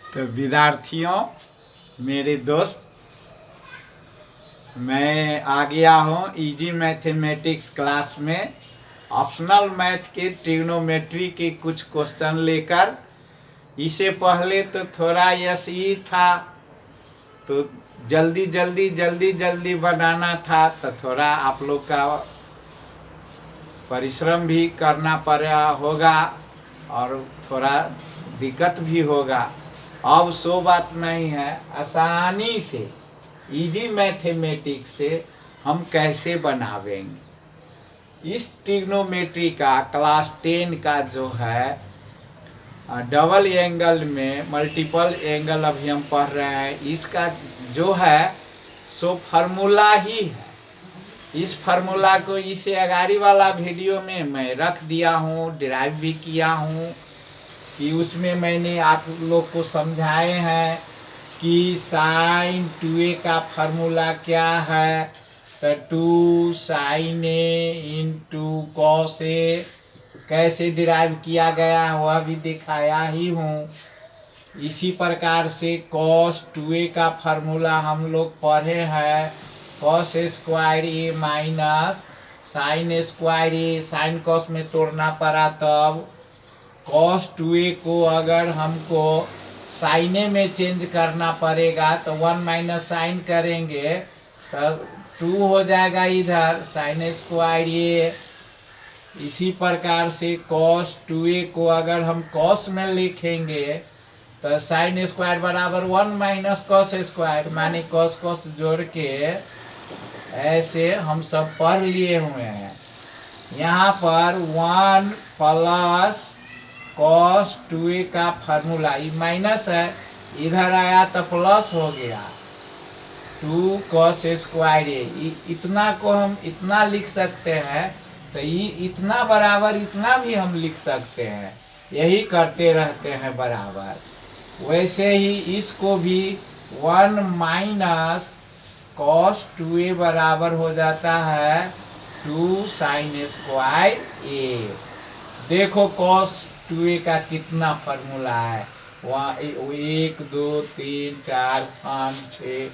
तो विद्यार्थियों, मेरे दोस्त, मैं आ गया हूँ इजी मैथमेटिक्स क्लास में ऑप्शनल मैथ के ट्रिग्नोमेट्री के कुछ क्वेश्चन लेकर। इससे पहले तो थोड़ा यही था, तो जल्दी बनाना था, तो थोड़ा आप लोग का परिश्रम भी करना पड़ा होगा और थोड़ा दिक्कत भी होगा। अब सो बात नहीं है, आसानी से इजी मैथमेटिक्स से हम कैसे बनावेंगे। इस ट्रिग्नोमेट्री का क्लास 10 का जो है डबल एंगल में मल्टीपल एंगल अभी हम पढ़ रहे हैं, इसका जो है सो फार्मूला ही है। इस फार्मूला को इससे अगाड़ी वाला वीडियो में मैं रख दिया हूँ, डिराइव भी किया हूँ कि उसमें मैंने आप लोग को समझाए हैं कि साइन 2a का फार्मूला क्या है। तो 2 sin a into cos A कैसे डिराइव किया गया वह भी दिखाया ही हूँ। इसी प्रकार से cos 2a का फार्मूला हम लोग पढ़े हैं, cos स्क्वायर ए माइनस साइन स्क्वायर ए, साइन कॉस में तोड़ना पड़ा तब cos 2a को अगर हमको साइने में चेंज करना पड़ेगा तो 1 माइनस साइन करेंगे तो 2 हो जाएगा इधर साइन स्क्वायर ए। इसी प्रकार से cos 2a को अगर हम cos में लिखेंगे तो साइन स्क्वायर बराबर 1 माइनस कॉस स्क्वायर, माने cos cos जोड़ के ऐसे हम सब पढ़ लिए हुए हैं। यहाँ पर 1 प्लस cos 2a का फार्मूला, ये माइनस है, इधर आया तो प्लस हो गया 2 cos स्क्वायर ए। इतना को हम इतना लिख सकते हैं, तो ये इतना बराबर इतना भी हम लिख सकते हैं, यही करते रहते हैं बराबर। वैसे ही इसको भी 1 माइनस cos 2a बराबर हो जाता है 2 sin स्क्वायर ए। देखो cos 2a का कितना फार्मूला है, 1 2 3 4 5 6।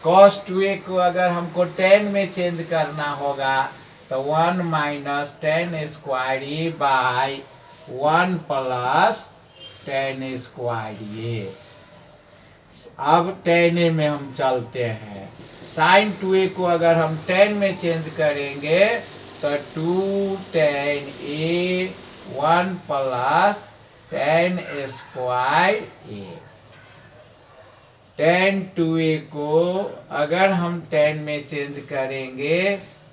cos 2a को अगर हमको 10 में चेंज करना होगा तो 1 minus 10 square a by 1 plus 10 square a. अब 10 में हम चलते हैं, साइन 2a को अगर हम 10 में चेंज करेंगे तो 2 10 a 1 plus 10 square A. 10 2a को अगर हम 10 में चेंज करेंगे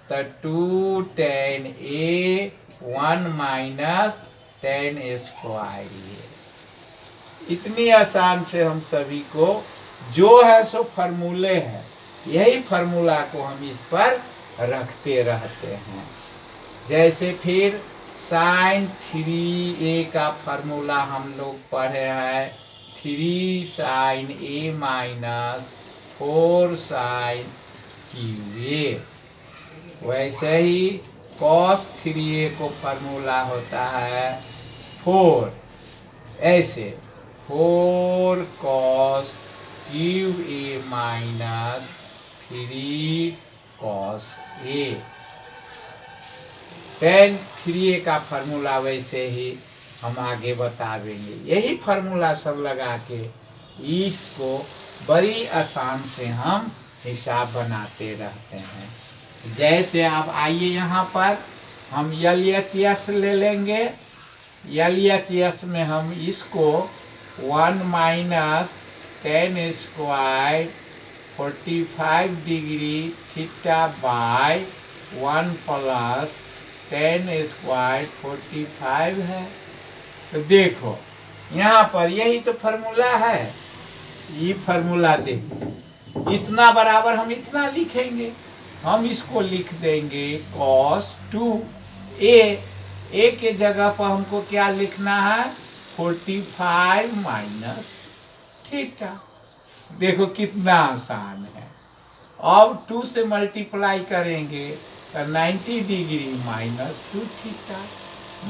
तो 2 10 a 1 माइनस 10 स्क्वायर ए। इतनी आसान से हम सभी को जो है सो फार्मूले हैं, यही फार्मूला को हम इस पर रखते रहते हैं। जैसे फिर साइन 3a का फार्मूला हम लोग पढ़े हैं, 3 sin a minus 4 sin qa। वैसे ही cos 3a को फार्मूला होता है 4, ऐसे 4 cos qa minus 3 cos a। tan 3a का फार्मूला वैसे ही हम आगे बतावेंगे। यही फार्मूला सब लगा के इसको बड़ी आसान से हम हिसाब बनाते रहते हैं। जैसे आप आइए यहाँ पर हम LHS ले लेंगे। LHS में हम इसको 1 minus 10 square 45 degree theta by 1 plus 10 square 45 है। तो देखो यहाँ पर यही तो फार्मूला है, ये फार्मूला देखो, इतना बराबर हम इतना लिखेंगे, हम इसको लिख देंगे cos 2a। a के जगह पर हमको क्या लिखना है 45 माइनस थीटा। देखो कितना आसान है। अब 2 से मल्टीप्लाई करेंगे तो 90 डिग्री माइनस 2 थीटा।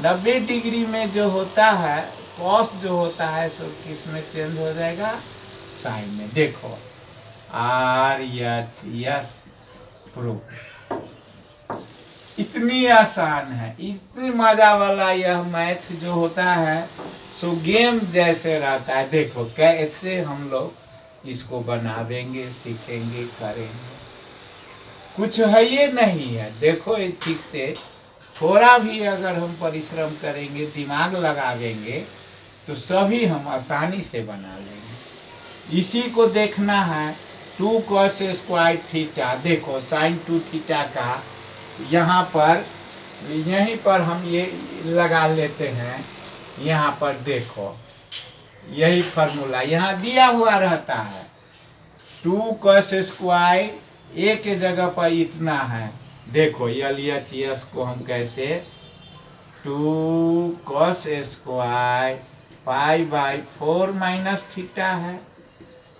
90 डिग्री में जो होता है कॉस जो होता है सो किस में चेंज हो जाएगा, साइन में। देखो आर एच यस प्रूफ। इतनी आसान है, इतनी मजा वाला यह मैथ जो होता है सो गेम जैसे रहता है। देखो कैसे हम लोग इसको बनावेंगे, सीखेंगे, करेंगे। कुछ है ये नहीं है। देखो ये ठीक से थोड़ा भी अगर हम परिश्रम करेंगे, दिमाग लगावेंगे तो सभी हम आसानी से बना लेंगे। इसी को देखना है 2 cos स्क्वायर थीटा। देखो साइन 2 थीटा का यहाँ पर, यहीं पर हम ये लगा लेते हैं। यहाँ पर देखो यही फार्मूला यहाँ दिया हुआ रहता है। 2 cos स्क्वायर ए के जगह पर इतना है। देखो LHS को हम कैसे 2 cos square pi by 4 minus theta है।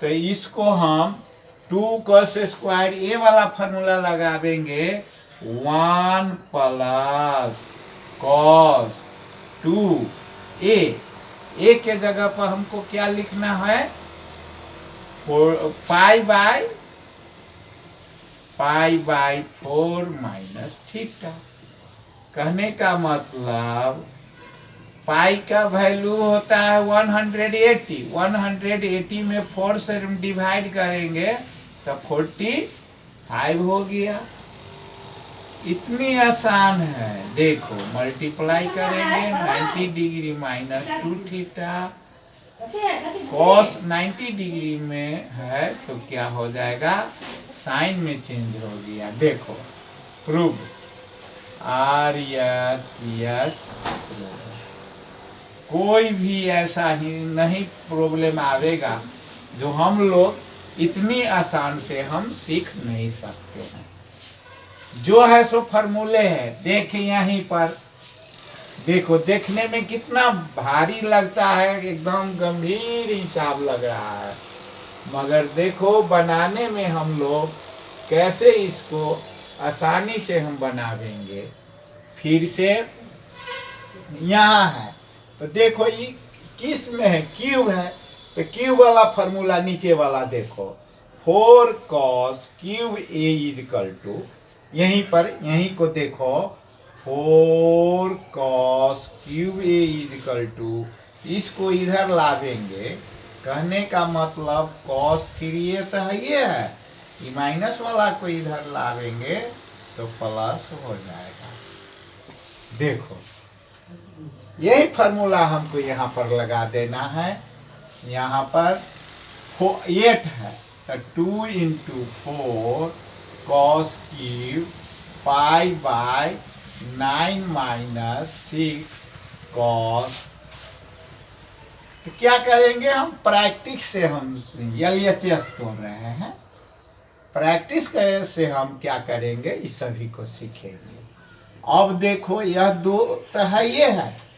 तो इसको हम 2 cos स्क्वायर ए वाला फार्मूला लगावेंगे 1 प्लस cos 2 ए के जगह पर हमको क्या लिखना है, पाई बाई 4 माइनस थीटा। कहने का मतलब पाई का वैल्यू होता है 180। 180 में 4 से डिवाइड करेंगे तो 45 हो गया। इतनी आसान है। देखो मल्टीप्लाई करेंगे 90 degree minus 2 theta. Cos 90 degree में है तो क्या हो जाएगा, साइन में चेंज हो गया। देखो प्रूव RHS। कोई भी ऐसा ही नहीं प्रॉब्लम आवेगा जो हम लोग इतनी आसान से हम सीख नहीं सकते हैं। जो है सो फार्मूले है। देखिए यहीं पर देखो, देखने में कितना भारी लगता है, एकदम गंभीर हिसाब लग रहा है, मगर देखो बनाने में हम लोग कैसे इसको आसानी से हम बनावेंगे। फिर से यहाँ है तो देखो ये किस में है, क्यूब है। तो क्यूब वाला फार्मूला नीचे वाला देखो 4 cos cube A equal to, यहीं पर यहीं को देखो 4 cos cube A equal to, इसको इधर लावेंगे। कहने का मतलब cos 3a तो है ये है, ये माइनस वाला को इधर लावेंगे तो प्लस हो जाएगा। देखो यही फार्मूला हमको यहाँ पर लगा देना है। यहाँ पर 8 है तो 2 × 4 cos cube pi by 9 minus 6 cos। तो क्या करेंगे हम, प्रैक्टिस से हम LHS तोड़ रहे हैं। प्रैक्टिस से हम क्या करेंगे, इस सभी को सीखेंगे। अब देखो यह 2 तो है, ये है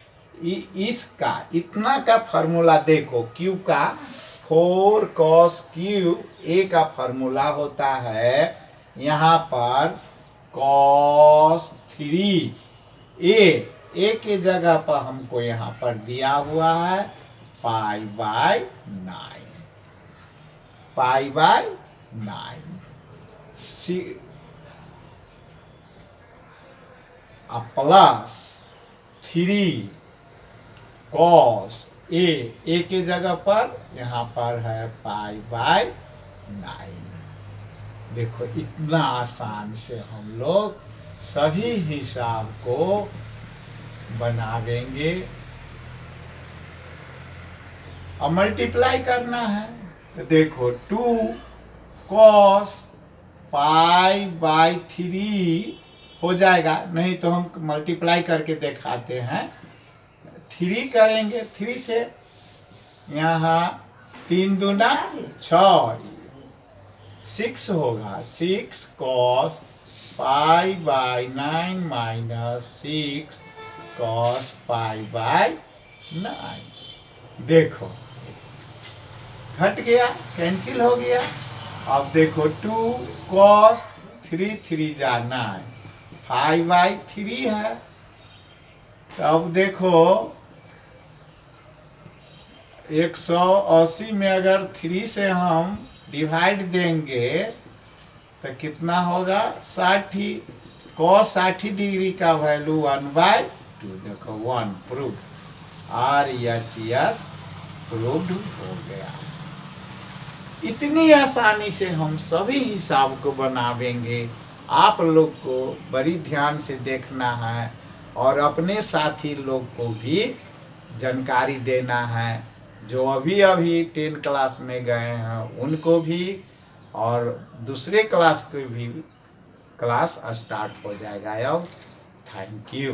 इसका इतना का फार्मूला देखो, क्यू का 4 cos क्यूब ए का फार्मूला होता है यहाँ पर cos 3a के जगह पर हमको यहाँ पर दिया हुआ है पाई बाई 9 प्लस 3 cos ए के जगह पर यहाँ पर है पाई बाई 9। देखो इतना आसान से हम लोग सभी हिसाब को बनावेंगे। अब मल्टीप्लाई करना है तो देखो 2 cos पाई बाई 3 हो जाएगा, नहीं तो हम मल्टीप्लाई करके दिखाते हैं। 3 करेंगे, 3 से यहाँ 3 दूना 6, 6 होगा। 6 cos pi by 9 minus 6 cos pi by 9। देखो घट गया, कैंसिल हो गया। अब देखो 2 cos 3 3 जा 9, 5 बाई 3 है। तो अब देखो 180 में अगर 3 से हम डिवाइड देंगे तो कितना होगा 60। cos 60 डिग्री का वैल्यू 1/2। देखो 1 प्रूव, RHS प्रूव्ड हो गया। इतनी आसानी से हम सभी हिसाब को बनावेंगे। आप लोग को बड़ी ध्यान से देखना है और अपने साथी लोग को भी जानकारी देना है। जो अभी अभी 10 क्लास में गए हैं उनको भी, और दूसरे क्लास के भी क्लास स्टार्ट हो जाएगा अब। Thank you.